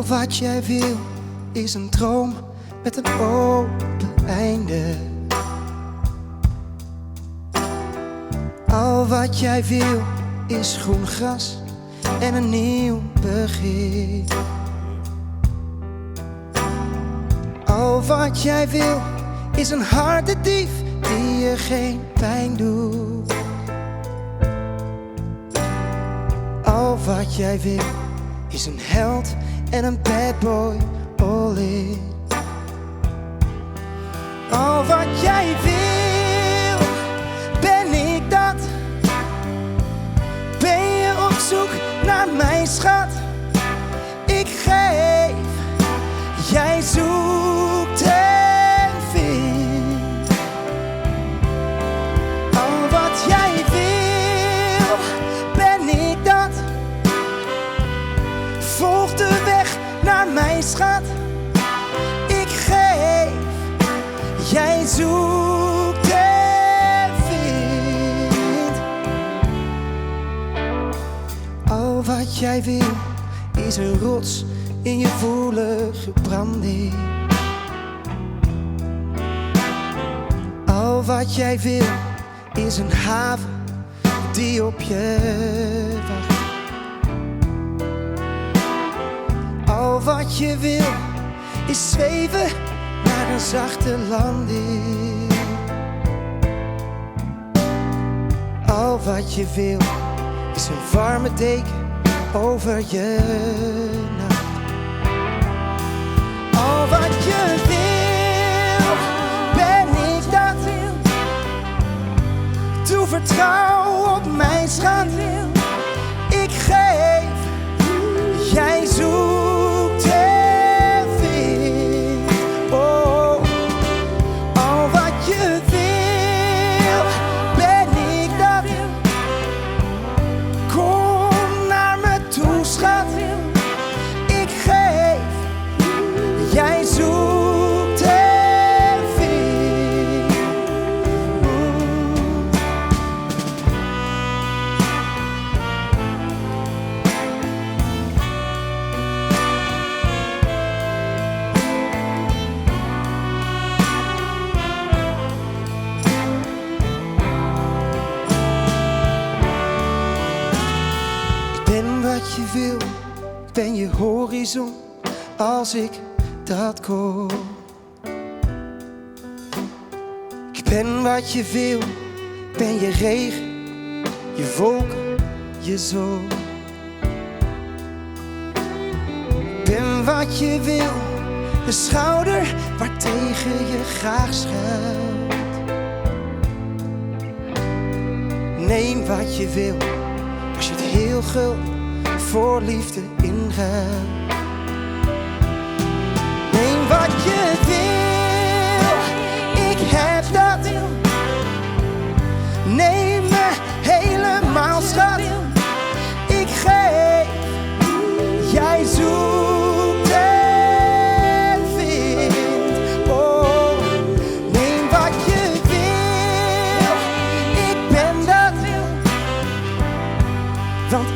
wat jij wil is een droom met een open einde. Al wat jij wil is groen gras en een nieuw begin. Al wat jij wil is een harde dief die je geen pijn doet. Al wat jij wil is een held en een bad boy all in. Al wat jij wil, ben ik dat. Ben je op zoek naar mijn schat? Ik geef, jij zoekt en vindt. Al wat jij wil, ben ik dat. Volg de weg naar mijn schat. Ik geef, jij zoekt en vindt. Al wat jij wil is een rots in je woelige branding. Al wat jij wil is een haven die op je wacht. Al wat je wil is zweven naar een zachte landing. Al wat je wil is een warme deken over je nacht. Al wat je wil, ben ik dat. Doe vertrouw op mijn schat. Ik geef, jij zoekt en vindt. Oh, al wat je wil, ben ik dat. Kom naar me toe, schat. Ik geef, jij zoekt en vindt. Ik ben wat je wil, ik ben je horizon als ik dat kon. Ik ben wat je wil, ik ben je regen, je wolken, je zon. Ik ben wat je wil, de schouder waartegen je graag schuilt. Neem wat je wil, als je het heel gul voor liefde inruilt. Neem wat je wil, ik heb dat. Neem me helemaal, schat. Ik geef, jij zoekt en vindt. Oh, neem wat je wil, ik ben dat. Want